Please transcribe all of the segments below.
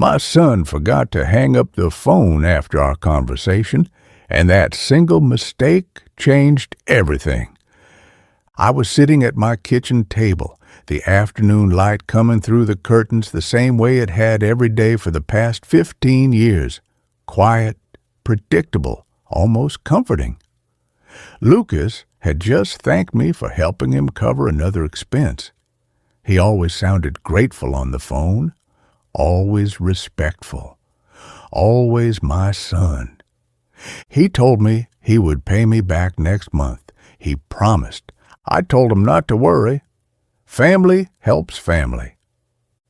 My son forgot to hang up the phone after our conversation, and that single mistake changed everything. I was sitting at my kitchen table, the afternoon light coming through the curtains the same way it had every day for the past 15 years. Quiet, predictable, almost comforting. Lucas had just thanked me for helping him cover another expense. He always sounded grateful on the phone, always respectful, always my son. He told me he would pay me back next month. He promised. I told him not to worry. Family helps family.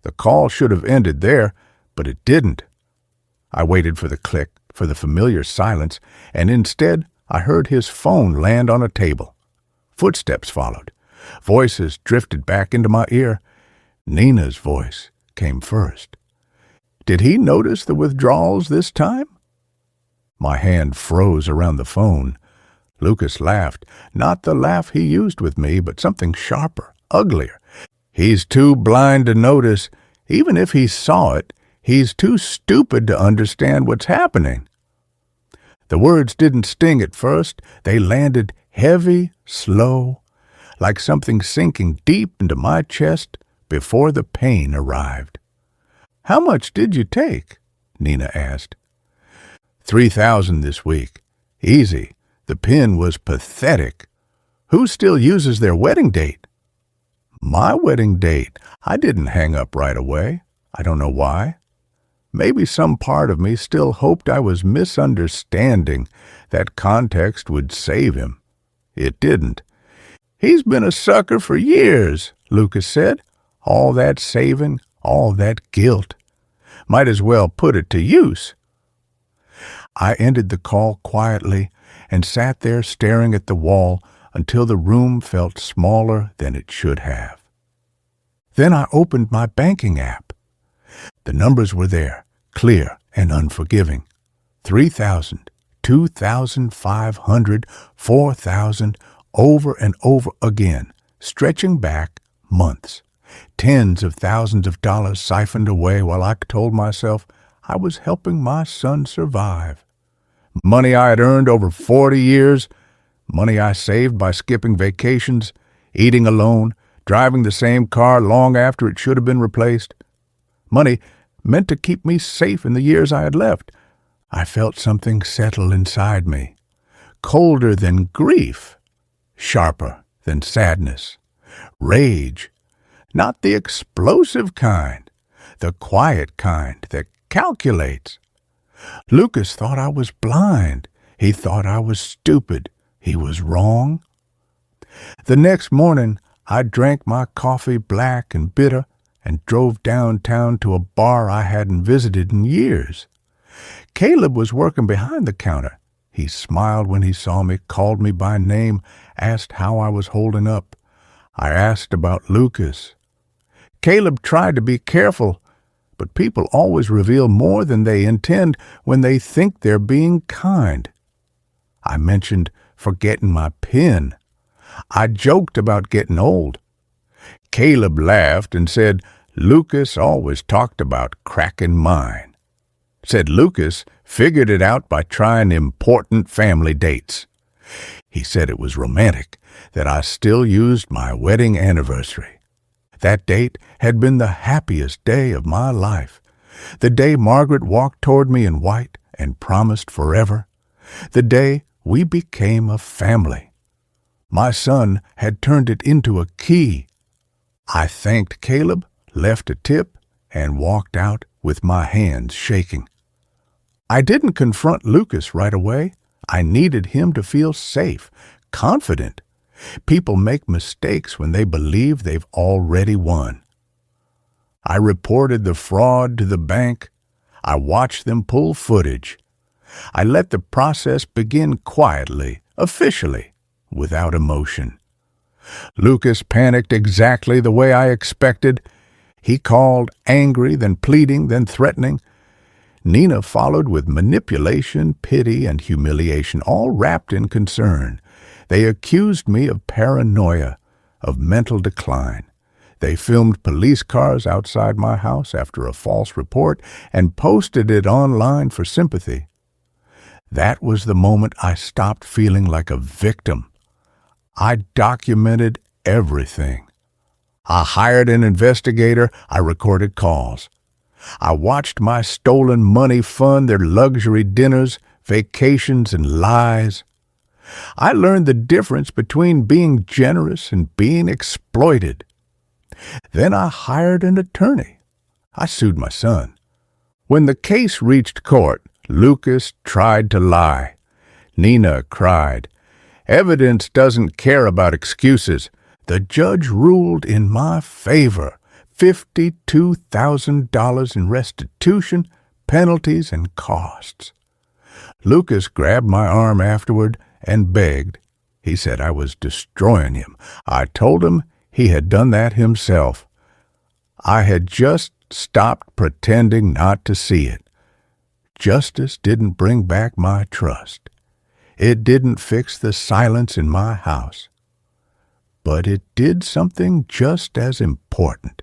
The call should have ended there, but it didn't. I waited for the click, for the familiar silence, and instead I heard his phone land on a table. Footsteps followed. Voices drifted back into my ear. Nina's voice came first. Did he notice the withdrawals this time? My hand froze around the phone. Lucas laughed, not the laugh he used with me, but something sharper, uglier. He's too blind to notice. Even if he saw it, he's too stupid to understand what's happening. The words didn't sting at first. They landed heavy, slow, like something sinking deep into my chest before the pain arrived. "How much did you take?" Nina asked. $3,000 this week. Easy. The pin was pathetic. Who still uses their wedding date? My wedding date. I didn't hang up right away. I don't know why. Maybe some part of me still hoped I was misunderstanding, that context would save him. It didn't. "He's been a sucker for years," Lucas said. "All that saving, all that guilt. Might as well put it to use." I ended the call quietly and sat there staring at the wall until the room felt smaller than it should have. Then I opened my banking app. The numbers were there, clear and unforgiving. 3,000, 2,500, 4,000, over and over again, stretching back months. Tens of thousands of dollars siphoned away while I told myself I was helping my son survive. Money I had earned over 40 years, money I saved by skipping vacations, eating alone, driving the same car long after it should have been replaced. Money meant to keep me safe in the years I had left. I felt something settle inside me, colder than grief, sharper than sadness, rage, not the explosive kind, the quiet kind that calculates. Lucas thought I was blind. He thought I was stupid. He was wrong. The next morning, I drank my coffee black and bitter and drove downtown to a bar I hadn't visited in years. Caleb was working behind the counter. He smiled when he saw me, called me by name, asked how I was holding up. I asked about Lucas. Caleb tried to be careful, but people always reveal more than they intend when they think they're being kind. I mentioned forgetting my pen. I joked about getting old. Caleb laughed and said Lucas always talked about cracking mine. Said Lucas figured it out by trying important family dates. He said it was romantic that I still used my wedding anniversary. That date had been the happiest day of my life. The day Margaret walked toward me in white and promised forever. The day we became a family. My son had turned it into a key. I thanked Caleb, left a tip, and walked out with my hands shaking. I didn't confront Lucas right away. I needed him to feel safe, confident. People make mistakes when they believe they've already won. I reported the fraud to the bank. I watched them pull footage. I let the process begin quietly, officially, without emotion. Lucas panicked exactly the way I expected. He called, angry, then pleading, then threatening. Nina followed with manipulation, pity, and humiliation, all wrapped in concern. They accused me of paranoia, of mental decline. They filmed police cars outside my house after a false report and posted it online for sympathy. That was the moment I stopped feeling like a victim. I documented everything. I hired an investigator. I recorded calls. I watched my stolen money fund their luxury dinners, vacations, and lies. I learned the difference between being generous and being exploited. Then I hired an attorney. I sued my son. When the case reached court, Lucas tried to lie. Nina cried. Evidence doesn't care about excuses. The judge ruled in my favor. $52,000 in restitution, penalties, and costs. Lucas grabbed my arm afterward and begged. He said I was destroying him. I told him he had done that himself. I had just stopped pretending not to see it. Justice didn't bring back my trust. It didn't fix the silence in my house. But it did something just as important.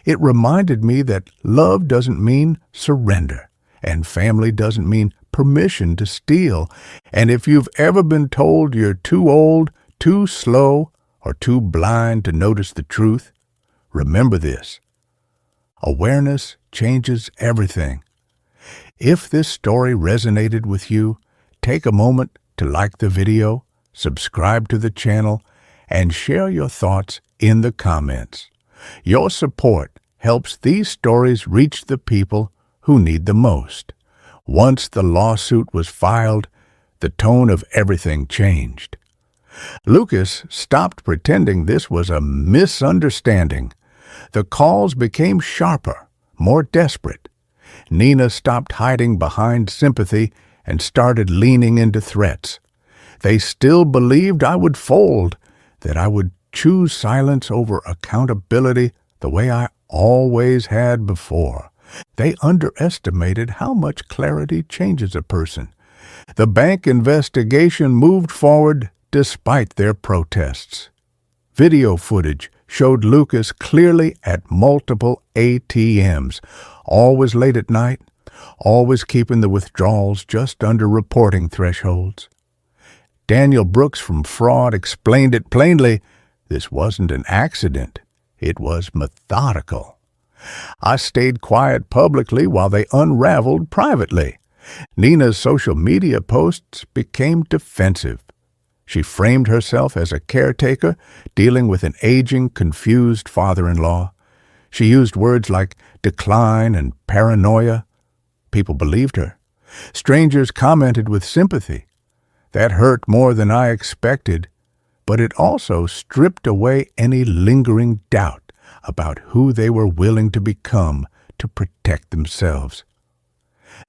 It reminded me that love doesn't mean surrender, and family doesn't mean permission to steal. And if you've ever been told you're too old, too slow, or too blind to notice the truth, remember this. Awareness changes everything. If this story resonated with you, take a moment to like the video, subscribe to the channel, and share your thoughts in the comments. Your support helps these stories reach the people who need the most. Once the lawsuit was filed, the tone of everything changed. Lucas stopped pretending this was a misunderstanding. The calls became sharper, more desperate. Nina stopped hiding behind sympathy and started leaning into threats. They still believed I would fold, that I would choose silence over accountability the way I always had before. They underestimated how much clarity changes a person. The bank investigation moved forward despite their protests. Video footage showed Lucas clearly at multiple ATMs, always late at night, always keeping the withdrawals just under reporting thresholds. Daniel Brooks from Fraud explained it plainly. This wasn't an accident. It was methodical. I stayed quiet publicly while they unraveled privately. Nina's social media posts became defensive. She framed herself as a caretaker, dealing with an aging, confused father-in-law. She used words like decline and paranoia. People believed her. Strangers commented with sympathy. That hurt more than I expected, but it also stripped away any lingering doubt about who they were willing to become to protect themselves.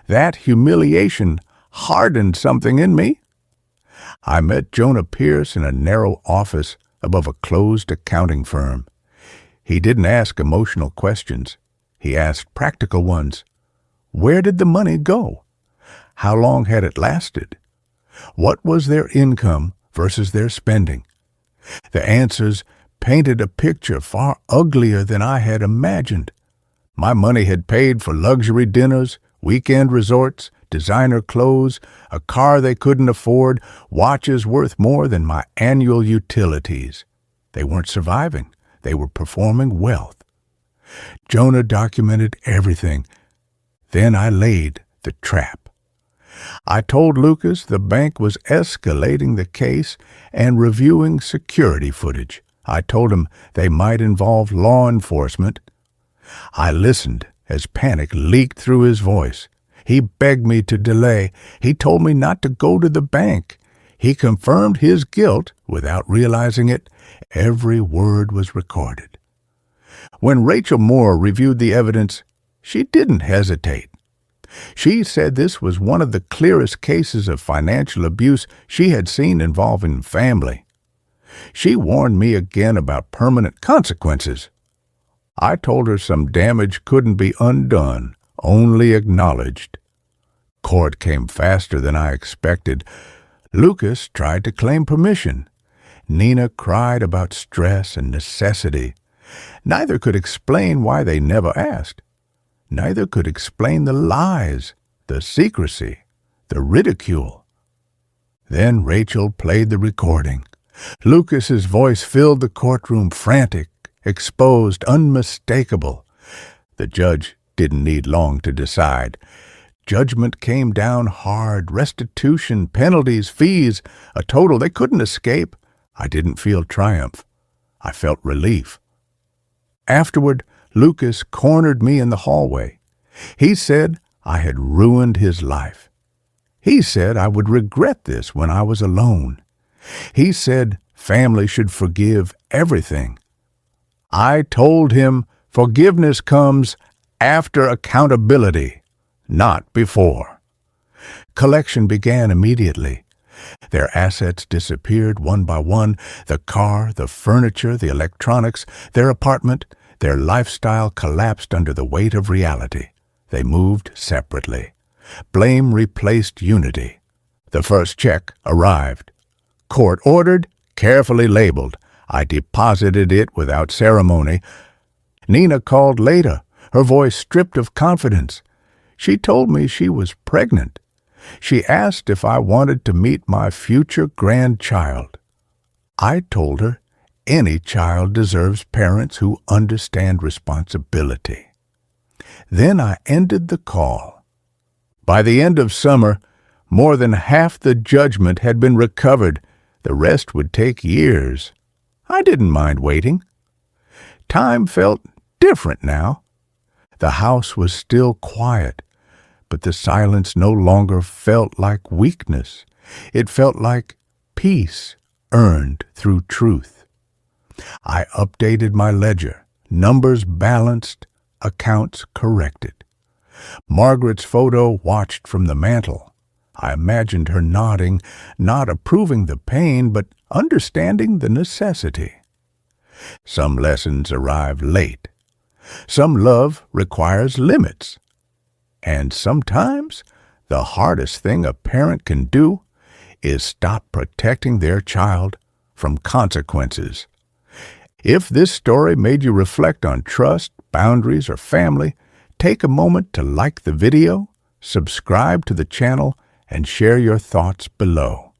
That humiliation hardened something in me. I met Jonah Pierce in a narrow office above a closed accounting firm. He didn't ask emotional questions. He asked practical ones. Where did the money go? How long had it lasted? What was their income versus their spending? The answers painted a picture far uglier than I had imagined. My money had paid for luxury dinners, weekend resorts, designer clothes, a car they couldn't afford, watches worth more than my annual utilities. They weren't surviving. They were performing wealth. Jonah documented everything. Then I laid the trap. I told Lucas the bank was escalating the case and reviewing security footage. I told him they might involve law enforcement. I listened as panic leaked through his voice. He begged me to delay. He told me not to go to the bank. He confirmed his guilt without realizing it. Every word was recorded. When Rachel Moore reviewed the evidence, she didn't hesitate. She said this was one of the clearest cases of financial abuse she had seen involving family. She warned me again about permanent consequences. I told her some damage couldn't be undone, only acknowledged. Court came faster than I expected. Lucas tried to claim permission. Nina cried about stress and necessity. Neither could explain why they never asked. Neither could explain the lies, the secrecy, the ridicule. Then Rachel played the recording. Lucas's voice filled the courtroom, frantic, exposed, unmistakable. The judge didn't need long to decide. Judgment came down hard, restitution, penalties, fees, a total they couldn't escape. I didn't feel triumph. I felt relief. Afterward, Lucas cornered me in the hallway. He said I had ruined his life. He said I would regret this when I was alone. He said family should forgive everything. I told him forgiveness comes after accountability, not before. Collection began immediately. Their assets disappeared one by one, the car, the furniture, the electronics, their apartment, their lifestyle collapsed under the weight of reality. They moved separately. Blame replaced unity. The first check arrived. Court ordered, carefully labeled. I deposited it without ceremony. Nina called later, her voice stripped of confidence. She told me she was pregnant. She asked if I wanted to meet my future grandchild. I told her any child deserves parents who understand responsibility. Then I ended the call. By the end of summer, more than half the judgment had been recovered. The rest would take years. I didn't mind waiting. Time felt different now. The house was still quiet, but the silence no longer felt like weakness. It felt like peace earned through truth. I updated my ledger, numbers balanced, accounts corrected. Margaret's photo watched from the mantel. I imagined her nodding, not approving the pain, but understanding the necessity. Some lessons arrive late. Some love requires limits. And sometimes the hardest thing a parent can do is stop protecting their child from consequences. If this story made you reflect on trust, boundaries, or family, take a moment to like the video, subscribe to the channel, and share your thoughts below.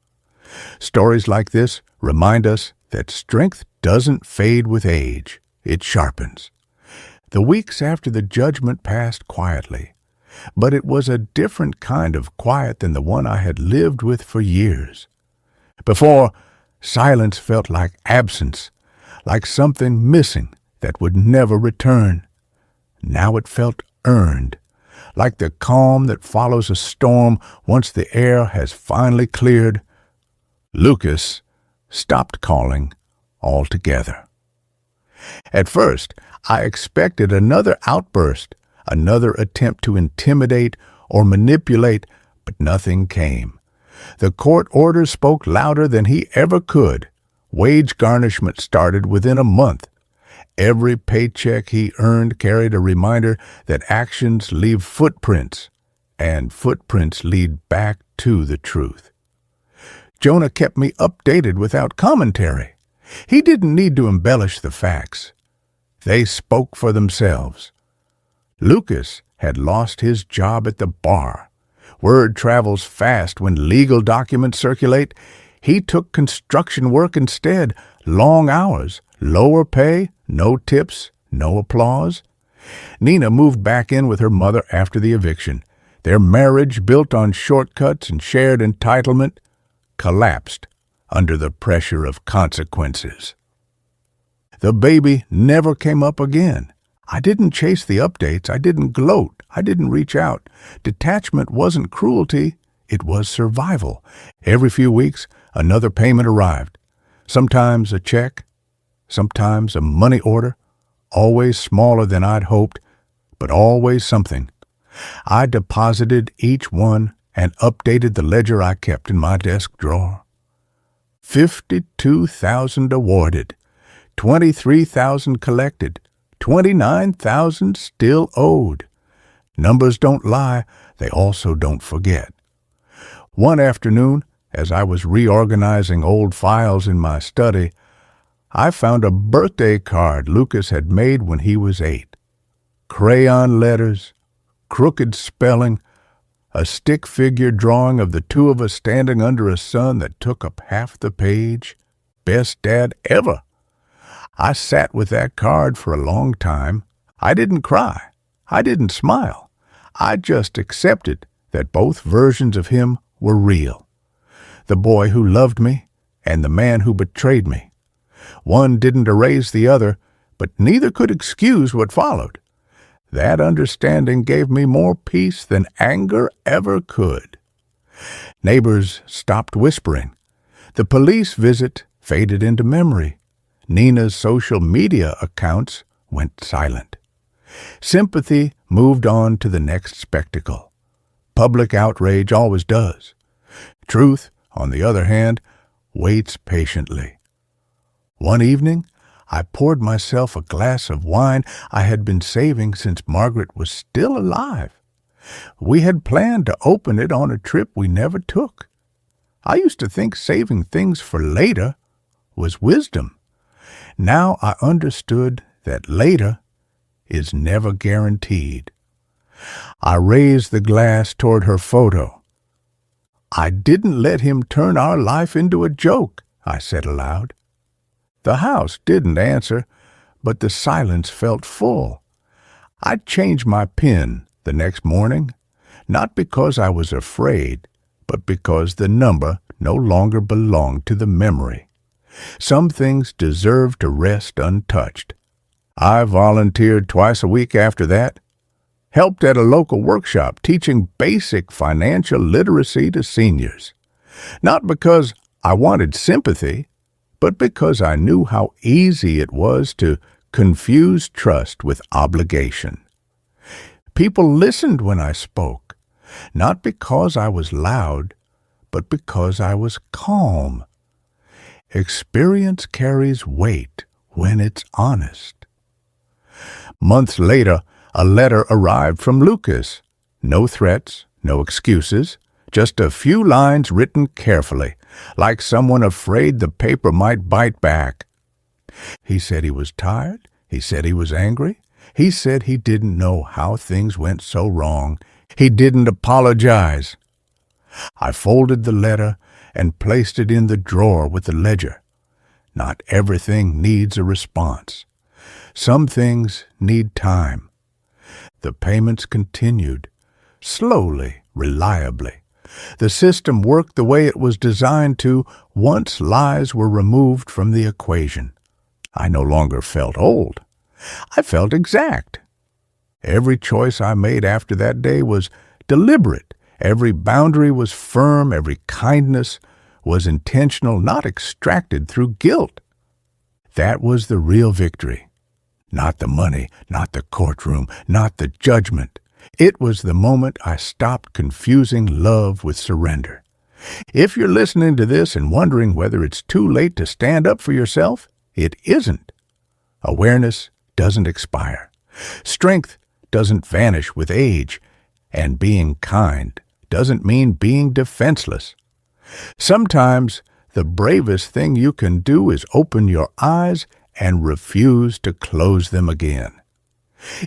Stories like this remind us that strength doesn't fade with age, it sharpens. The weeks after the judgment passed quietly, but it was a different kind of quiet than the one I had lived with for years. Before, silence felt like absence, like something missing that would never return. Now it felt earned, like the calm that follows a storm once the air has finally cleared. Lucas stopped calling altogether. At first, I expected another outburst, another attempt to intimidate or manipulate, but nothing came. The court order spoke louder than he ever could. Wage garnishment started within a month. Every paycheck he earned carried a reminder that actions leave footprints, and footprints lead back to the truth. Jonah kept me updated without commentary. He didn't need to embellish the facts. They spoke for themselves. Lucas had lost his job at the bar. Word travels fast when legal documents circulate. He took construction work instead, long hours, lower pay, no tips, no applause. Nina moved back in with her mother after the eviction. Their marriage, built on shortcuts and shared entitlement, collapsed under the pressure of consequences. The baby never came up again. I didn't chase the updates. I didn't gloat. I didn't reach out. Detachment wasn't cruelty. It was survival. Every few weeks, another payment arrived. Sometimes a check, sometimes a money order, always smaller than I'd hoped, but always something. I deposited each one and updated the ledger I kept in my desk drawer. $52,000 awarded, $23,000 collected, $29,000 still owed. Numbers don't lie, they also don't forget. One afternoon, as I was reorganizing old files in my study, I found a birthday card Lucas had made when he was 8. Crayon letters, crooked spelling, a stick figure drawing of the two of us standing under a sun that took up half the page. Best dad ever. I sat with that card for a long time. I didn't cry. I didn't smile. I just accepted that both versions of him were real. The boy who loved me and the man who betrayed me. One didn't erase the other, but neither could excuse what followed. That understanding gave me more peace than anger ever could. Neighbors stopped whispering. The police visit faded into memory. Nina's social media accounts went silent. Sympathy moved on to the next spectacle. Public outrage always does. Truth, on the other hand, waits patiently. One evening, I poured myself a glass of wine I had been saving since Margaret was still alive. We had planned to open it on a trip we never took. I used to think saving things for later was wisdom. Now I understood that later is never guaranteed. I raised the glass toward her photo. "I didn't let him turn our life into a joke," I said aloud. The house didn't answer, but the silence felt full. I changed my PIN the next morning, not because I was afraid, but because the number no longer belonged to the memory. Some things deserve to rest untouched. I volunteered twice a week after that, helped at a local workshop teaching basic financial literacy to seniors. Not because I wanted sympathy, but because I knew how easy it was to confuse trust with obligation. People listened when I spoke, not because I was loud, but because I was calm. Experience carries weight when it's honest. Months later, a letter arrived from Lucas. No threats, no excuses, just a few lines written carefully, like someone afraid the paper might bite back. He said he was tired. He said he was angry. He said he didn't know how things went so wrong. He didn't apologize. I folded the letter and placed it in the drawer with the ledger. Not everything needs a response. Some things need time. The payments continued, slowly, reliably. The system worked the way it was designed to once lies were removed from the equation. I no longer felt old. I felt exact. Every choice I made after that day was deliberate. Every boundary was firm. Every kindness was intentional, not extracted through guilt. That was the real victory. Not the money, not the courtroom, not the judgment. It was the moment I stopped confusing love with surrender. If you're listening to this and wondering whether it's too late to stand up for yourself, it isn't. Awareness doesn't expire. Strength doesn't vanish with age. And being kind doesn't mean being defenseless. Sometimes the bravest thing you can do is open your eyes and refuse to close them again.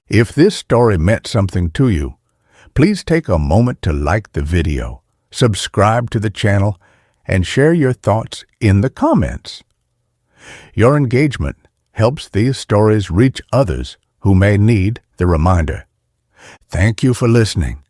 If this story meant something to you, please take a moment to like the video, subscribe to the channel, and share your thoughts in the comments. Your engagement helps these stories reach others who may need the reminder. Thank you for listening.